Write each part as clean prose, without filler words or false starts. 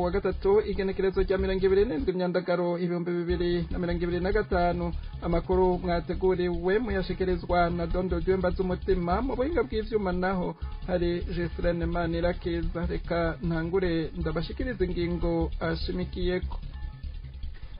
wa gatatu igenekerezo rya 27 Myandagaro 2025 amakuru mwateguriwe muyashikirizwa na Dondo Jwemba z'umutima mu buhinga bw'ivyuma naho hari Jesrene Manirakiza reka ntangure ndabashikiriza ingingo ashimikiyeko.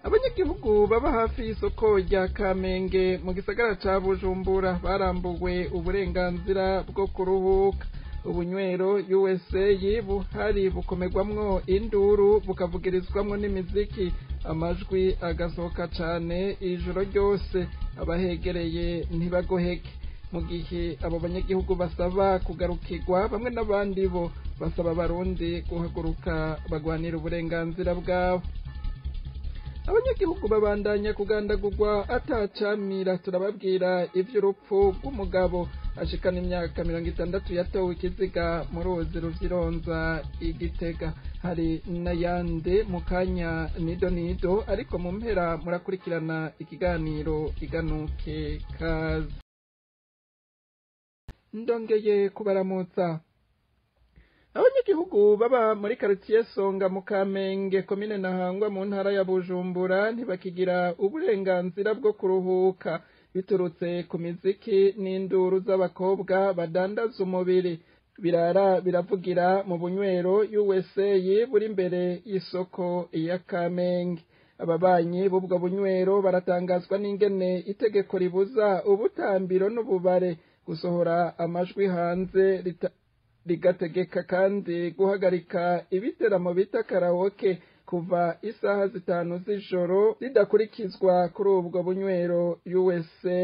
Abanyagihugu baba hafi y'isoko rya Kamenge mu gisagara ca Bujumbura barambuwe uburenganzira bwo kuruhuka. Ubunywero USA buhari bukomegwamwo induru bukavugirizwamwo n'imiziki amajwi agasohoka cane ijoro ryose abahegereye ntibagoheke. Mu gihe abo banyagihugu basaba kugarukirwa bamwe n'abandi bo basaba abarundi guhaguruka bagwanira uburenganzira bwabo. Abanyagihugu babandanya kugandagurwa atacamira turababwira ivy'urupfu rw'umugabo ashikana imyaka 60 yatowe ikiziga mu ruzi ruvyironza Igitega. Hari n'ayandi mu kanya nido ariko mu mpera murakurikirana ikiganiro iganuke kazi. Ndongeye kubaramutsa. Abanyagihugu baba muri quartier Songa mu Kamenge komine Ntahangwa mu ntara ya Bujumbura ntibakigira uburenganzira bwo kuruhuka biturutse ku miziki n'induru z'abakobwa badandaza umubiri birara biravugira mu bunywero USA buri imbere y'isoko ya Kamenge. Ababanyi b'ubwo bunywero baratangazwa n'ingene itegeko ribuza ubutambiro n'ububare gusohora amajwi hanze rigategeka kandi guhagarika ibiteramo bita karaoke kuva isaha 5 z'ijoro ridakurikizwa kuri ubwo bunywero USA.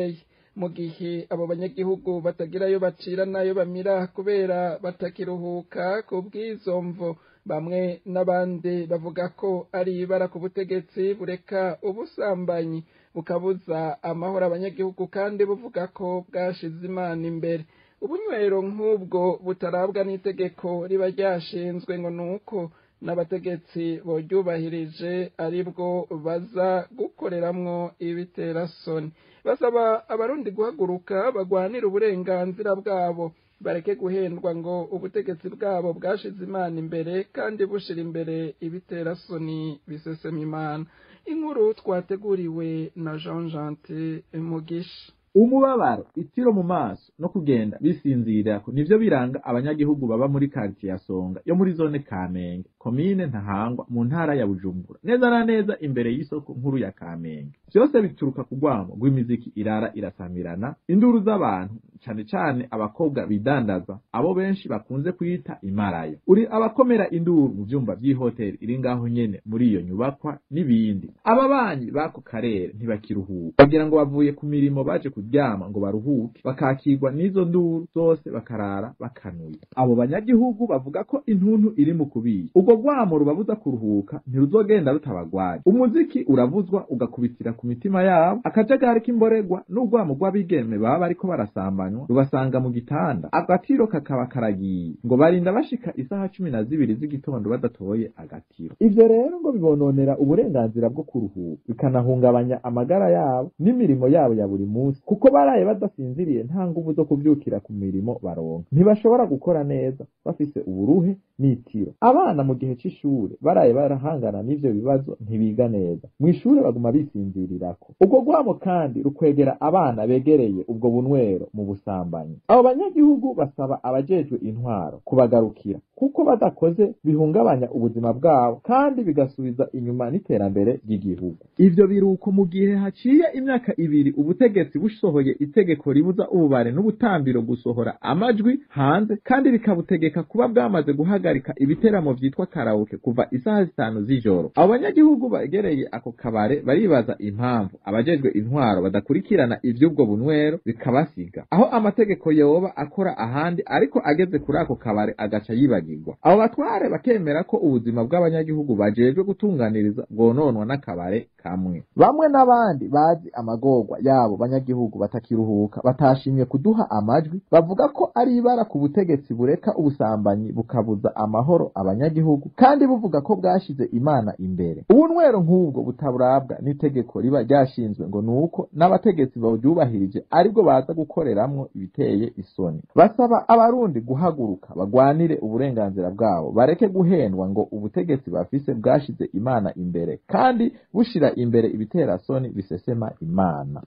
Mu gihe abo banyagihugu batagirayo bacira nayo bamira kubera batakiruhuka ku bw'izomvo, bamwe n'abandi bavuga ko ari ibara ku butegetsi bureka ubusambanyi bukabuza amahoro abanyagihugu kandi buvuga ko bwashize Imana imbere. Ubunywero nk'ubwo butarabwa n'itegeko riba ryashinzwe ngo nuko n'abategetsi boryubahirije aribwo baza gukoreramwo ibiterasoni. Basaba abarundi guhaguruka bagwanira uburenganzira bwabo bareke guhendwa ngo ubutegetsi bwabo bwashize Imana imbere kandi bushira imbere ibiterasoni bisesema Imana. Inkuru twateguriwe na Jean Gentil Mugisha. Umubabaro, itiro mu maso no kugenda bisinzira nivyo biranga abanyagihugu baba muri quartier ya Songa yo muri zone Kamenge komine Ntahangwa mu ntara ya Bujumbura neza na neza imbere y'isoko nkuru ya Kamenge. Byose bituruka kugwamo rw'imiziki irara irasamirana, induru z'abantu cyane cyane abakobwa bidandaza abo benshi bakunze kwita imarayo. Uri abakomera induru mu vyumba by'ihoteli iri ngaho nyene muri iyo nyubakwa n'ibindi. Ababanyi bako karere ntibakiruhuka bagira ngo bavuye ku mirimo baje kuryama ngo baruhuke bakakirwa n'izo nduru zose bakarara bakanuye. Abo banyagihugu bavuga ko intuntu iri mu kubiye ubwo gwamo rubabuza kuruhuka ntiruzogenda rutabagwaye. Umuziki uravuzwa ugakubitira ku mitima yabo, akajagari k'imboregwa n'ugwamo rw'abigeme baba bariko barasambanywa rubasanga mu gitanda, agatiro kakaba karagiye ngo barinda bashika isaha 12 z'igitondo badatoye agatiro. Ivyo rero ngo bibononera uburenganzira bwo kuruhuka bikanahungabanya amagara yabo n'imirimo yabo ya buri munsi kuko baraye badasinziriye nta nguvu zo kuvyukira ku mirimo baronka. Ntibashobora gukora neza bafise uburuhe n'itiro. Abana mu gihe c'ishure baraye barahangana n'ivyo bibazo ntibiga neza. Mw'ishure baguma bisinzirirako. Ubwo gwamo kandi rukwegera abana begereye ubwo bunywero mu busambanyi. Abo banyagihugu basaba abajejwe intwaro kubagarukira kuko badakoze bihungabanya ubuzima bwabo kandi bigasubiza inyuma n'iterambere ry'igihugu. Ivyo biruko mu gihe haciye imyaka 2 ubutegetsi busohoye itegeko ribuza ububare n'ubutambiro gusohora amajwi hanze kandi rikabutegeka kuba bwamaze guhagarika ibiteramo vyitwa karaoke kuva isaha 5 z'ijoro. Abo banyagihugu bagereye ako kabare baribaza impamvu abajejwe intwaro badakurikirana ivy'ubwo bunywero bikabasiga aho amategeko yoba akora ahandi ariko ageze kuri ako kabare agaca yibagirwa. Abo batware bakemera ko ubuzima bw'abanyagihugu bajejwe gutunganiriza bwononwa n'akabare kamwe. Bamwe n'abandi bazi amagorwa yabo banyagihugu batakiruhuka batashimye kuduha amajwi bavuga ko ari ibara ku butegetsi bureka ubusambanyi bukabuza amahoro abanyagihugu kandi buvuga ko bwashize Imana imbere. Ubunwero nk'ubwo butaburabwa n'itegeko riba ryashinzwe ngo nuko n'abategetsi bawubyubahirije aribwo baza gukoreramwo ibiteye isoni. Basaba abarundi guhaguruka bagwanire uburenganzira bwabo bareke guhendwa ngo ubutegetsi bafise bwashize Imana imbere kandi bushira imbere ibitera soni bisesema Imana.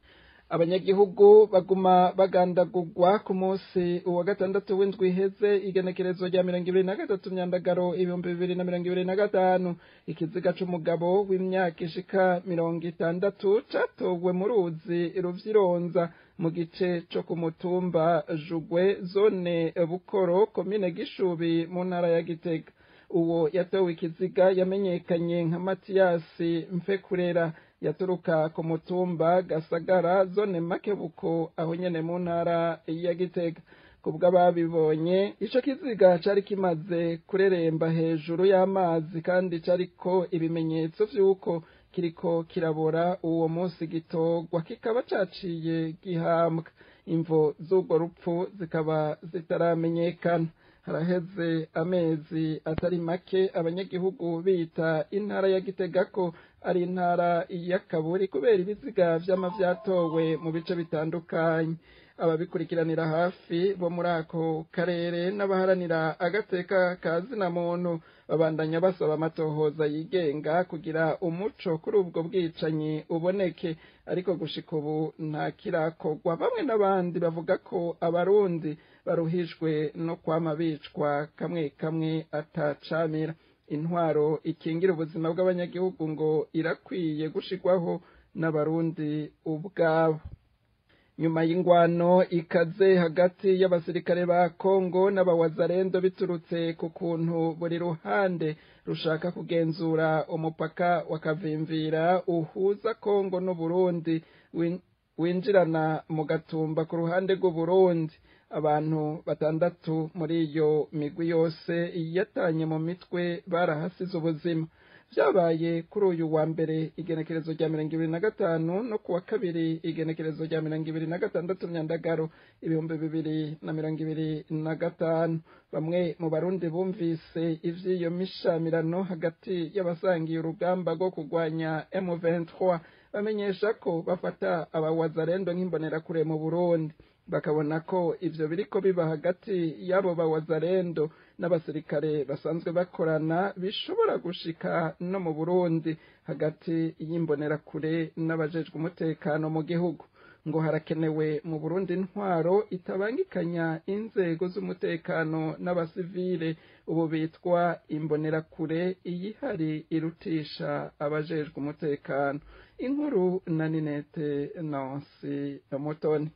Abanyagihugu baguma bagandagurwa ku munsi wa gatandatu w'indwi iheze igenekerezo rya 2023 Myandagaro 2025 ikiziga c'umugabo w'imyaka ishika 60 catowe mu ruzi Ruvyironza mu gice co ku mutumba Jugwe zone Bukoro komine Gishubi mu ntara ya Gitega. Uwo yatowe ikiziga yamenyekanye nka Matiyasi Mfekurera yaturuka ku mutumba Gasagara zone Makebuko aho nyene mu ntara ya Gitega. Kubwa babibonye ico kiziga cari kimaze kureremba hejuru y'amazi kandi cariko ibimenyetso vy'uko kiriko kirabora uwo munsi gitogwa kikaba caciye gihambwa. Imvo z'ubwo rupfu zikaba zitaramenyekana. Haraheze amezi atari make abanyagihugu bita intara ya Gitega ko ari intara y'akaburi kubera ibiziga vy'amavyatowe mu bice bitandukanye. Ababikurikiranira hafi bo muri ako karere n'abaharanira agateka ka zina muntu babandanya basaba amatohoza yigenga kugira umuco kuri ubwo bwicanyi uboneke, ariko gushika ubu nta kirakorwa. Bamwe n'abandi bavuga ko abarundi baruhijwe no kwama bicwa kamwe kamwe atacamira. Intwaro ikingira ubuzima bw'abanyagihugu ngo irakwiye gushigwaho n'abarundi ubwabo. Nyuma y'ingwano ikaze hagati y'abasirikare ba Kongo n'abawazarendo biturutse ku kuntu buri ruhande rushaka kugenzura umupaka wa Kavimvira uhuza Kongo n'u Burundi winjirana mu Gatumba ku ruhande rw'u Burundi, abantu 6 muri iyo migwi yose yatanye mu mitwe barahasize ubuzima. Vyabaye kuri uyu wa mbere igenekerezo rya 2025 no kuwa kabiri igenekerezo rya 2026 Myandagaro 2025. Bamwe mu Barundi bumvise ivy'iyo mishamirano hagati y'abasangiye urugamba rwo kurwanya M23 bamenyesha ko bafata abawazarendo nk'imbonerakure mu Burundi, bakabona ko ivyo biriko biba hagati y'abo bawazarendo n'abasirikare basanzwe bakorana bishobora gushika no mu Burundi hagati y'imbonerakure n'abajejwe umutekano mu gihugu. Ngo harakenewe mu Burundi intwaro itabangikanya inzego z'umutekano n'abasivile ubu bitwa imbonerakure, iyihari irutisha abajejwe umutekano. Inkuru na Ninete Nancy Mutoni.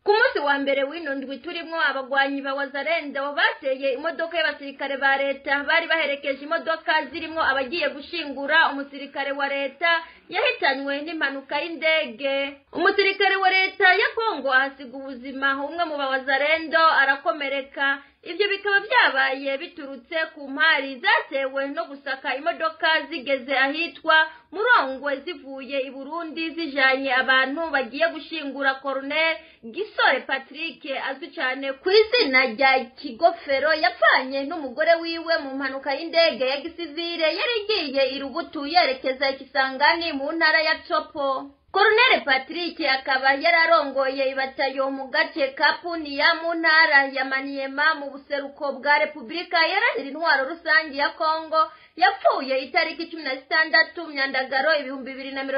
Ku munsi wa mbere w'ino ndwi turimwo abagwanyi ba Wazarendo bateye imodoka y'abasirikare ba leta bari baherekeje imodoka zirimwo abagiye gushingura umusirikare wa leta yahitanywe n'impanuka y'indege. Umusirikare wa leta ya Kongo ahasiga ubuzima, umwe mu Wazarendo arakomereka. Ivyo bikaba vyabaye biturutse ku mpari zatewe no gusaka imodoka zigeze ahitwa Murongwe zivuye i Burundi zijanye abantu bagiye gushingura Colonel Gisore Patrick azwi cyane ku izina rya Kigofero yapfanye n'umugore wiwe mu mpanuka y'indege ya gisivile yari igiye irugutu yerekeza Kisangani mu ntara ya Chopo. Colonel Patrick akaba yararongoye ibatayo mu gace Kapuniya mu ntara ya Maniema mu buseruko bwa Republika Iharanira Intwaro Rusangi ya Kongo. Yapfuye itariki 16 Myandagaro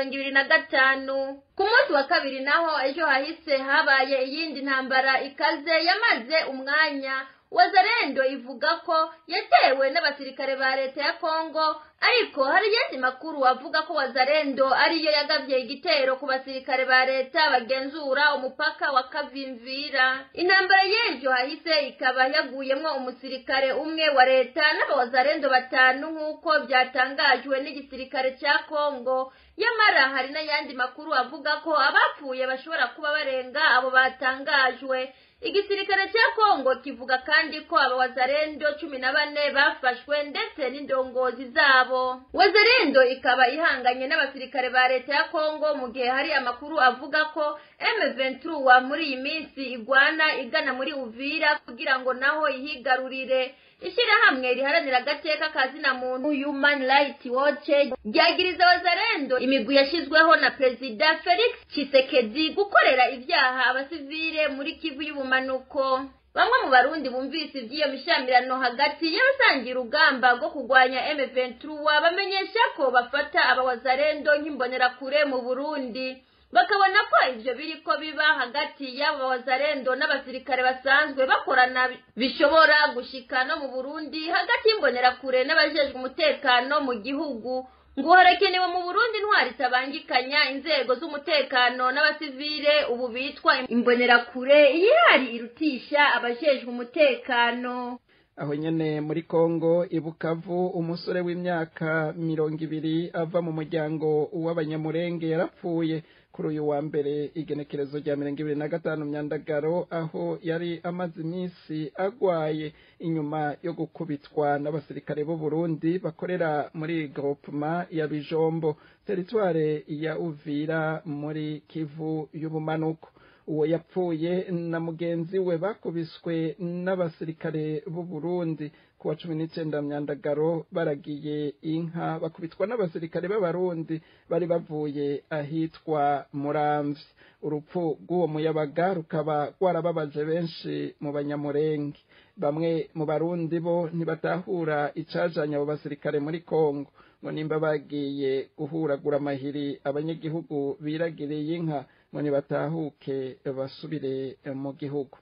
2025. Ku munsi wa kabiri naho ejo hahise habaye iyindi ntambara ikaze yamaze umwanya. Wazarendo ivuga ko yatewe n'abasirikare ba leta ya Kongo, ariko hari yandi makuru avuga ko Wazarendo ariyo yagavye igitero ku basirikare ba leta bagenzura umupaka wa Kavimvira. Intambara y'ejo hahise ikaba yaguyemwo umusirikare umwe wa leta n'abawazarendo 5 nk'uko byatangajwe n'igisirikare ca Kongo. Yamara hari n'ayandi makuru avuga ko abapfuye bashobora kuba barenga abo batangajwe. igisirikare cya Kongo kivuga kandi ko aba wazalendo 14 bafashwe ndetse n'indongozi zabo. Wazalendo ikaba ihanganye n'abasirikare ba leta ya Kongo mu gihe hari amakuru avuga ko M23 muri iyi minsi igwana igana muri Uvira kugira ngo naho ihigarurire. Ishirahamwe riharanira agateka kazina muntu Human Rights Watch ryagiriza wazalendo imigwi yashizweho na Perezida Felix Tshisekedi gukorera ivyaha abasivile muri Kivu y'ubumanuko. Bamwe mu Barundi bumvise ivy'iyo mishamirano hagati y'abasangira urugamba rwo kurwanya M23 bamenyesha ko bafata aba wazalendo nk'imbonera kure mu Burundi. Bakabona ko ivyo biriko biba hagati y'aba wazalendo n'abasirikare basanzwe bakorana bishobora gushika no mu Burundi hagati y'imbonera kure n'abajejwe umutekano mu gihugu. Ngo harakenewe mu Burundi ntwari tabangikanya inzego z'umutekano n'abasivile ubu bitwa imbonera kure ihari irutisha abajejwe umutekano. Aho nyene muri Kongo Ibukavu umusore w'imyaka 20 ava mu muryango w'abanyamurenge yarapfuye kuri uyu wa mbere igenekerezo rya 25 Myandagaro aho yari amaze iminsi agwaye inyuma yo gukubitwa n'abasirikare b'u Burundi bakorera muri groupement ya Bijombo territoire ya Uvira muri Kivu y'ubumanuko. Uwo yapfuye na mugenzi we bakubiswe n'abasirikare b'u Burundi kuwa 19 Myandagaro baragiye inka bakubitwa n'abasirikare b'abarundi bari bavuye ahitwa Muramvyi. Urupfu rw'uwo muyabaga rukaba rwarababaje benshi mu banyamurenge. Bamwe mu Barundi bo ntibatahura icajanye abo basirikare muri Kongo ngo nimba bagiye guhuragura amahiri abanyagihugu biragiriye inka ngo nibatahuke basubire mu gihugu.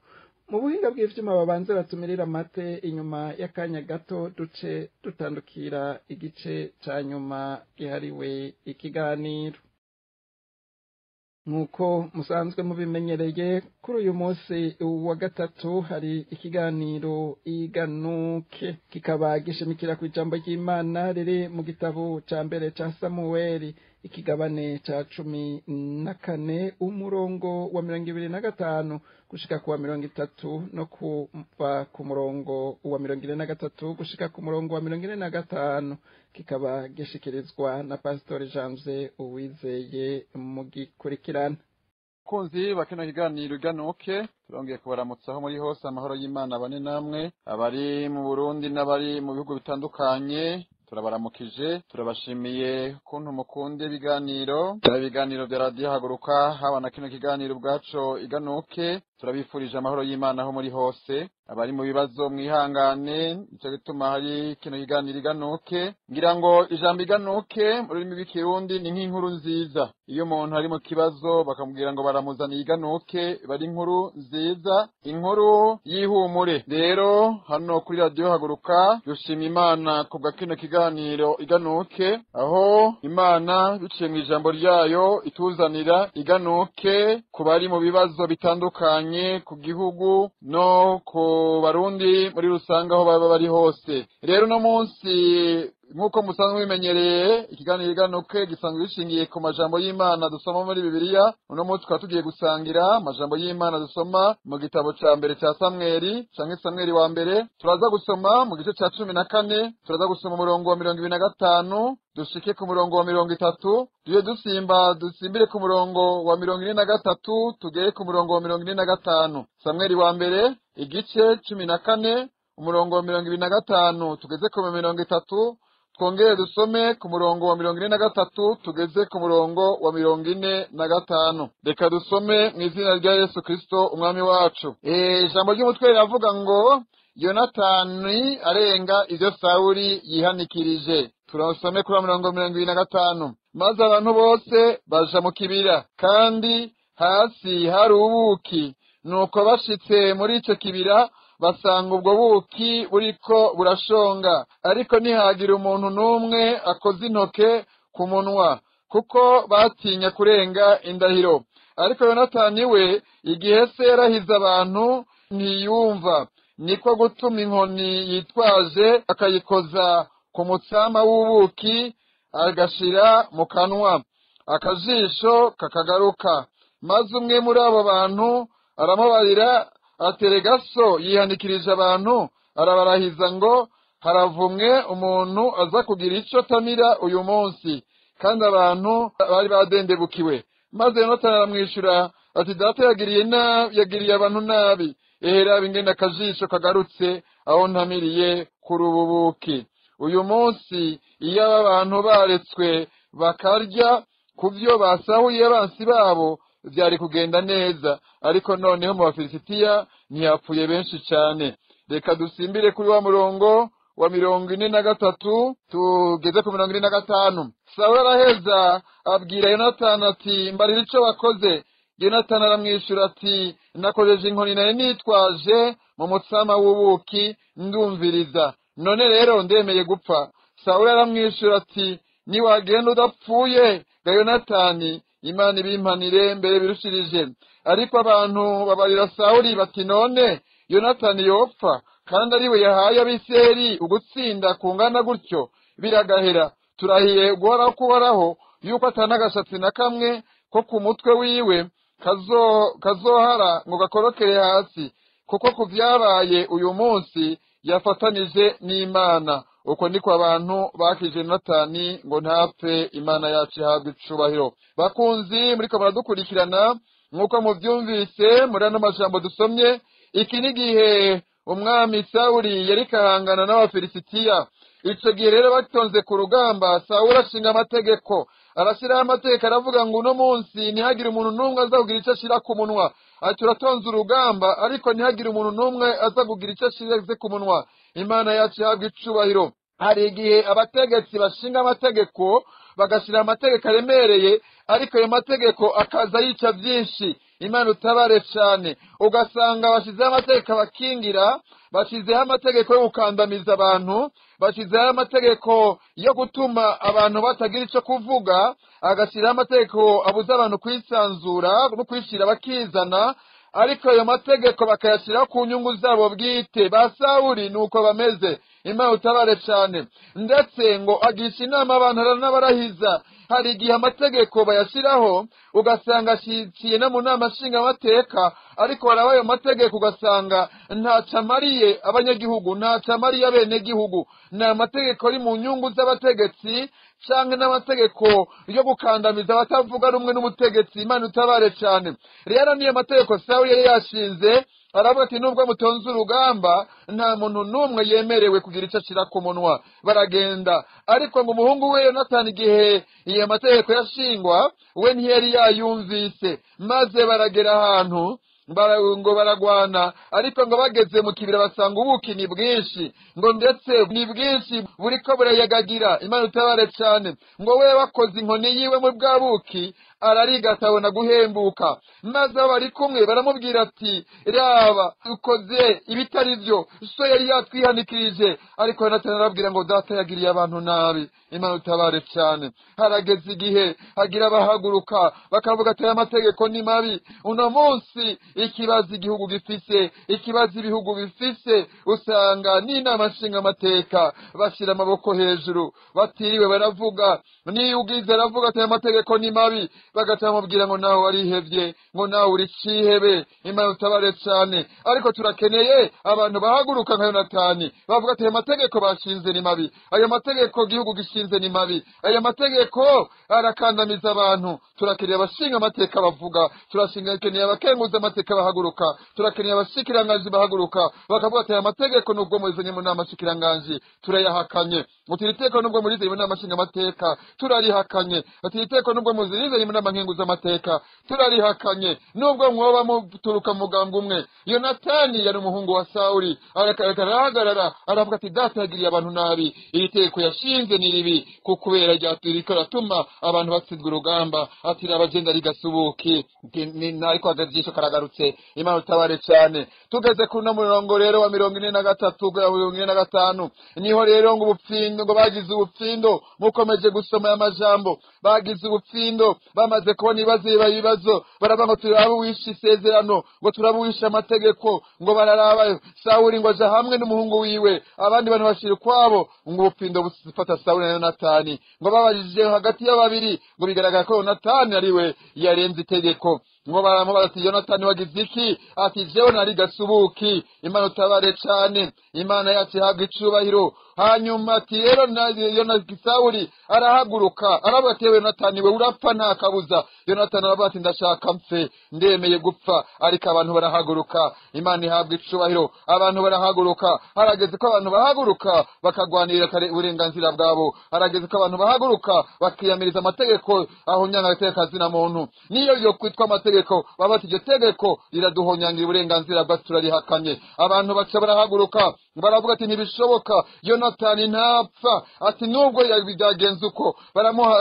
Mu buhinga bw'ivyuma babanze batumirira amate inyuma y'akanya gato duce dutandukira igice ca nyuma gihariwe ikiganiro. Nkuko musanzwe mubimenyereye kuri uyu munsi wa gatatu hari ikiganiro Iganuke kikaba gishimikira ku ijambo ry'Imana riri mu gitabo ca mbere ca Samueli ikigabane ca 14 umurongo wa 25 gushika ku wa 30 no kuva ku murongo wa 23 gushika ku murongo wa 45 kikaba gishikirizwa na Pastor Janvier Uwizeye mu gikurikirana. Kunzi bakino kiganiro Iganuke turongeye kubaramutsaho muri hose amahoro y'Imana bane namwe abari mu Burundi n'abari mu bihugu bitandukanye. Turabaramukije turabashimiye kuntu mukunde ibiganiro bya radio Haguruka haba na kino kiganiro bwaco Iganuke. Turabifurije amahoro y'Imana aho muri hose abari mu bibazo mwihangane ico gituma hari kino kiganiro Iganuke. Ngira ngo ijambo Iganuke mu rurimi rw'ikirundi ni nk'inkuru nziza. Iyo umuntu ari mu kibazo bakamubwira ngo baramuzaniye Iganuke bari inkuru nziza, inkuru y'ihumure. Rero hano kuri radio Haguruka dushima Imana kubwa kino kiganiro Iganuke aho Imana biciye mu ijambo ryayo ituzanira Iganuke ku bari mu bibazo bitandukanye ku gihugu no ku Barundi muri rusanga aho baba bari hose. Rero no munsi nkuko musanzwe bimenyereye ikiganiro Iganuke gisanzwe gishingiye ku majambo y'Imana dusoma muri Bibiliya. Uno munsi twaba tugiye gusangira amajambo y'Imana dusoma mu gitabo ca mbere ca Samueli canke Samueli wa mbere. Turaza gusoma mu gice ca 14 turaza gusoma umurongo wa 25 dushike ku murongo wa 30 duye dusimbire ku murongo wa 43 tugere ku murongo wa 45. Samueli wa mbere igice 14 umurongo wa 25 tugeze ku 30 twongere dusome ku murongo wa 43 tugeze ku murongo wa 45. Reka dusome mu izina rya Yesu Kristo umwami wacu. Ijambo ry'umutwe riravuga ngo Yonatani arenga ivyo Sawuli yihanikirije. Turasome kuri murongo 25. Maze abantu bose baja mu kibira kandi hasi hari ubuki, nuko bashitse muri ico kibira basanga ubwo buki buriko burashonga, ariko ntihagira umuntu n'umwe akoze intoke ku munwa kuko batinya kurenga indahiro. Ariko Yonatani we igihe se yarahize abantu ntiyumva, niko gutuma inkoni yitwaje akayikoza ku mutsama w'ubuki agashira mu kanwa, akajisho kakagaruka. Maze umwe muri abo bantu aramubarira aterega so yihanikirije abantu arabarahiza ngo haravumwe umuntu aza kugira ico tamira uyu munsi, kandi abantu bari badendebukiwe. Maze Yonatani aramwishura ati data yagiriye abantu nabi, ehera bingenda akajisho kagarutse aho ntamiriye ku rububuki. Uyu munsi iyo aba bantu baretswe bakarya ku vyo basahuye abansi babo vyari kugenda neza, ariko noneho mu Bafilisitiya ntiyapfuye benshi cane. Reka dusimbire kuri wa murongo wa 43 tugeze ku 45. Sawuli araheza abwira Yonatani ati mbarira ico wakoze. Yonatani aramwishura ati nakojeje inkoni naye nitwaje mu mutsama w'ubuki ndumviriza, none rero ndemeye gupfa. Sawuli aramwishura ati niwagenda udapfuye ga Yonatani, Imana ibimpanire mbere birushirije. Ariko abantu babarira Sawuli bati none Yonatani yopfa kandi ariwe yahaye Abisirayeli ugutsinda kungana gutyo biragahera. Turahiye guhoraho yuko atanagashatsi na kamwe ko ku mutwe wiwe kazohara ngo gakorokere hasi, kuko ku vyabaye uyu munsi yafatanije n'Imana. Uko niko abantu bakije Yonatani ngo ntapfe, Imana yacu ihabwe icubahiro. Bakunzi muriko muradukurikirana, nk'uko muvyumvise muri ano majambo dusomye, iki ni gihe umwami Sawuli yari kahangana n'Abafilisitiya. Ico gihe rero batonze ku rugamba, Sawuli ashinga amategeko, arashiraho amategeko aravuga ngo uno munsi ntihagire umuntu n'umwe aza kugira ico ashira ku munwa. Ati uratonze urugamba ariko ntihagire umuntu n'umwe aza kugira ico ashire ku munwa. Imana yacu ihabwe icubahiro. Hari igihe abategetsi bashinga amategeko bagashira amategeko aremereye, ariko ayo mategeko akaza yica vyinshi. Imana utabare cane, ugasanga bashizeho amategeko abakingira, bashizeho amategeko yo gukandamiza abantu, bashizeho amategeko yo gutuma abantu batagira ico kuvuga, agashiraho amategeko abuza abantu kwisanzura no kwishira bakizana, ariko ayo mategeko bakayashiraho ku nyungu zabo bwite. Ba Sawuli nuko bameze. Imana utabare cane, ndetse ngo agisha inama abantu aranabarahiza. Hari igihe amategeko bayashiraho ugasanga ashiciye no mu nama nshinga amateka, ariko baraba ayo mategeko ugasanga ntaco amariye abanyagihugu, ntaco amariye abenegihugu. Ni amategeko ari mu nyungu z'abategetsi canke n'amategeko yo gukandamiza abatavuga rumwe n'umutegetsi. Imana utabare cane. Rero niyo mategeko Sawuli yari yashinze, aravuga ati nubwo mutonze urugamba nta muntu n'umwe yemerewe kugira ico ashira ku munwa. Baragenda, ariko ngo umuhungu we Yonatani igihe iyo mategeko yashingwa we ntiyari yayumvise, maze baragera ahantu ngo baragwana, ariko ngo bageze mu kibira basanga ubuki ni bwinshi, ngo ndetse ni bwinshi buriko burayagagira. Imana utabare cane, ngo we wakoze inkoni yiwe mu bwa buki arariga atabona guhembuka. Maze abo bari kumwe baramubwira ati raba ukoze ibitari vyo, so yari yatwihanikirije. Ariko Yonatani arabwira ngo data yagiriye abantu nabi. Imana utabare cane. Harageze igihe hagira abahaguruka bakavuga ati amategeko ni mabi. Uno munsi ikibazo igihugu gifise, ikibazo ibihugu bifise, usanga n'inama nshinga amateka bashira amaboko hejuru, batiriwe baravuga. Niyo ugize aravuga ati amategeko ni mabi, bagaca bamubwira ngo nawe warihevye, ngo nawe uri cihebe. Imana utabare cane. Ariko turakeneye abantu bahaguruka nka Yonatani bavuga ati amategeko bashinze ni mabi, ayo mategeko gihugu gishinze ni mabi, ayo mategeko arakandamiza abantu. Turakeneye abashinga amateka bavuga, turakeneye abakenguza amateka bahaguruka, turakeneye abashikiranganji bahaguruka bakavuga ati amategeko nubwo muzanye mu nama shikiranganji turayahakanye, utiriteko nubwo murizanye mu nama nshinga amateka turarihakanye, utiriteko nubwo murizanye mu nama nkenguza amateka turarihakanye, nubwo mwoba muturuka mu mugambi umwe. Yonatani yari umuhungu wa Sawuli, arahagarara aravuga ati data yagiriye abantu nabi, iri teko yashinze ni ribi, kubera ryaturiko ratuma abantu batsindwa urugamba. Ati rabagenda rigasubuki ariko agajisho karagarutse. Imana utabare cane. Tugeze ku no murongo rero wa 43 45, niho rero ngo ubupfindo, ngo bagize ubupfindo. Mukomeje gusoma amajambo, bagize ubupfindo bamaze kubona ibibazo baraba ngo turabuwisha isezerano, ngo turabuwisha amategeko, ngo bararabayo. Sawuli ngo aja hamwe n'umuhungu wiwe, abandi bantu bashira kwabo, ngo ubupfindo busifata Sawuli na Yonatani. Ngo babajije hagati y'ababiri, ngo bigaragara ko Yonatani ariwe yarenze itegeko. ngo baramubaza ati Yonatani wagize iki? Ati jewe nari gasubuki, Imana utabare cane, Imana yacu ihabwa icubahiro. Hanyuma ati rero Sawuli arahaguruka aravuga ati Yonatani we urapfa nta kabuza. Yonatani aravuga ati ndashaka mpfe, ndemeye gupfa. Ariko abantu barahaguruka, Imana ihabwa icubahiro, abantu barahaguruka. Harageze ko abantu bahaguruka bakagwanira uburenganzira bwabo, harageze ko abantu bahaguruka bakiyamiriza amategeko ahonyanga agateka kazina muntu. Niyo yo kwitwa amategeko baba ati iryo tegeko riraduhonyangira uburenganzira bwacu turarihakanye. Abantu baca barahaguruka baravuga ati ntibishoboka, Yonatani ntapfa. Ati nubwo yabigenze uko baramuha